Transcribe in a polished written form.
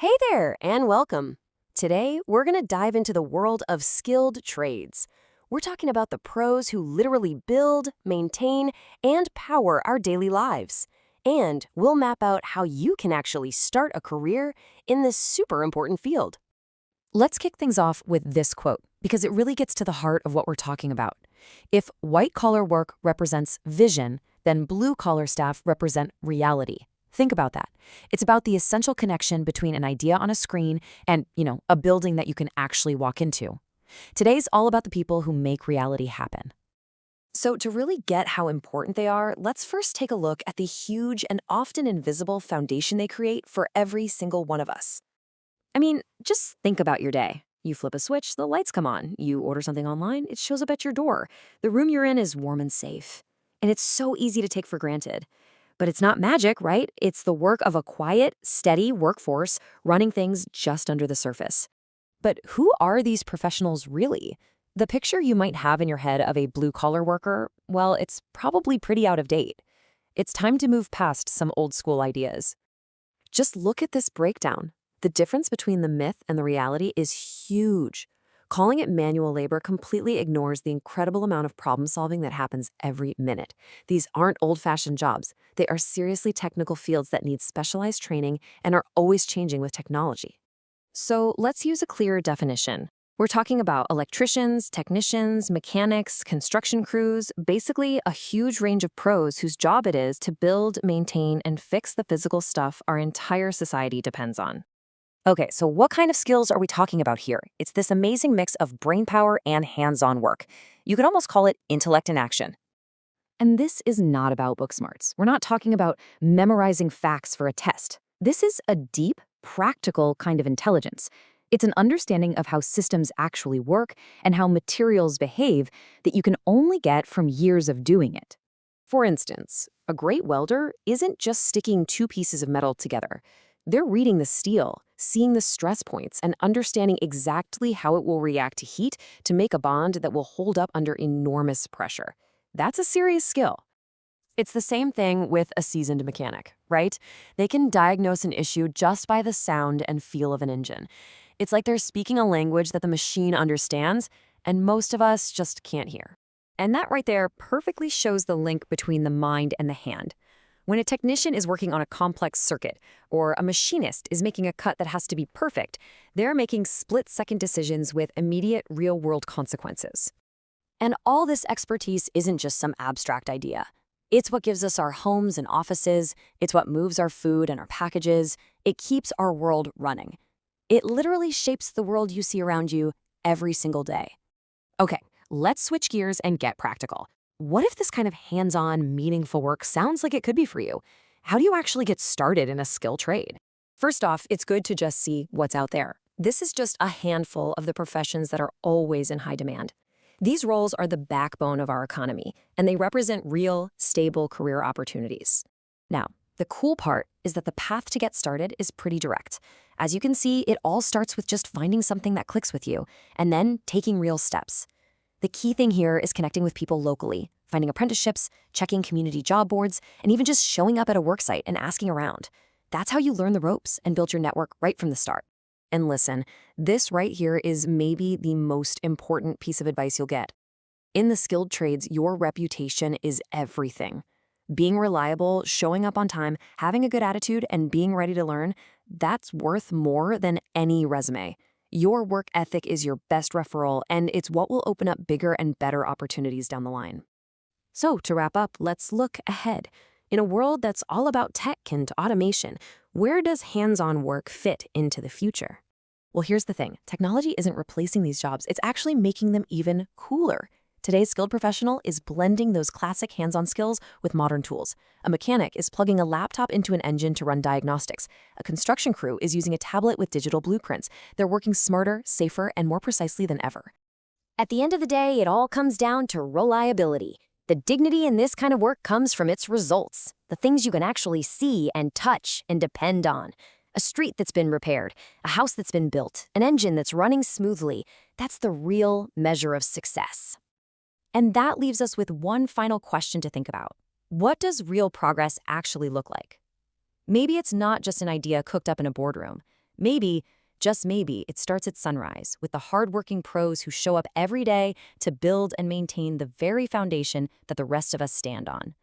Hey there, and welcome. Today, we're going to dive into the world of skilled trades. We're talking about the pros who literally build, maintain, and power our daily lives. And we'll map out how you can actually start a career in this super important field. Let's kick things off with this quote, because it really gets to the heart of what we're talking about. If white-collar work represents vision, then blue-collar staff represent reality. Think about that. It's about the essential connection between an idea on a screen and, a building that you can actually walk into. Today's all about the people who make reality happen. So, to really get how important they are, let's first take a look at the huge and often invisible foundation they create for every single one of us. I mean, just think about your day. You flip a switch, the lights come on. You order something online, it shows up at your door. The room you're in is warm and safe. And it's so easy to take for granted. But it's not magic, right? It's the work of a quiet, steady workforce running things just under the surface. But who are these professionals really? The picture you might have in your head of a blue-collar worker, well, it's probably pretty out of date. It's time to move past some old-school ideas. Just look at this breakdown. The difference between the myth and the reality is huge. Calling it manual labor completely ignores the incredible amount of problem-solving that happens every minute. These aren't old-fashioned jobs. They are seriously technical fields that need specialized training and are always changing with technology. So let's use a clearer definition. We're talking about electricians, technicians, mechanics, construction crews, basically a huge range of pros whose job it is to build, maintain, and fix the physical stuff our entire society depends on. Okay, so what kind of skills are we talking about here? It's this amazing mix of brainpower and hands-on work. You could almost call it intellect in action. And this is not about book smarts. We're not talking about memorizing facts for a test. This is a deep, practical kind of intelligence. It's an understanding of how systems actually work and how materials behave that you can only get from years of doing it. For instance, a great welder isn't just sticking two pieces of metal together. They're reading the steel, seeing the stress points, and understanding exactly how it will react to heat to make a bond that will hold up under enormous pressure. That's a serious skill. It's the same thing with a seasoned mechanic, right? They can diagnose an issue just by the sound and feel of an engine. It's like they're speaking a language that the machine understands, and most of us just can't hear. And that right there perfectly shows the link between the mind and the hand. When a technician is working on a complex circuit, or a machinist is making a cut that has to be perfect, they're making split-second decisions with immediate real-world consequences. And all this expertise isn't just some abstract idea. It's what gives us our homes and offices, it's what moves our food and our packages, it keeps our world running. It literally shapes the world you see around you every single day. Okay, let's switch gears and get practical. What if this kind of hands-on, meaningful work sounds like it could be for you? How do you actually get started in a skill trade? First off, it's good to just see what's out there. This is just a handful of the professions that are always in high demand. These roles are the backbone of our economy, and they represent real, stable career opportunities. Now, the cool part is that the path to get started is pretty direct. As you can see, it all starts with just finding something that clicks with you, and then taking real steps. The key thing here is connecting with people locally, finding apprenticeships, checking community job boards, and even just showing up at a worksite and asking around. That's how you learn the ropes and build your network right from the start. And listen, this right here is maybe the most important piece of advice you'll get. In the skilled trades, your reputation is everything. Being reliable, showing up on time, having a good attitude, and being ready to learn, that's worth more than any resume. Your work ethic is your best referral, and it's what will open up bigger and better opportunities down the line. So, to wrap up, let's look ahead. In a world that's all about tech and automation, where does hands-on work fit into the future? Well, here's the thing. Technology isn't replacing these jobs. It's actually making them even cooler. Today's skilled professional is blending those classic hands-on skills with modern tools. A mechanic is plugging a laptop into an engine to run diagnostics. A construction crew is using a tablet with digital blueprints. They're working smarter, safer, and more precisely than ever. At the end of the day, it all comes down to reliability. The dignity in this kind of work comes from its results, the things you can actually see and touch and depend on. A street that's been repaired, a house that's been built, an engine that's running smoothly. That's the real measure of success. And that leaves us with one final question to think about. What does real progress actually look like? Maybe it's not just an idea cooked up in a boardroom. Maybe, just maybe, it starts at sunrise with the hardworking pros who show up every day to build and maintain the very foundation that the rest of us stand on.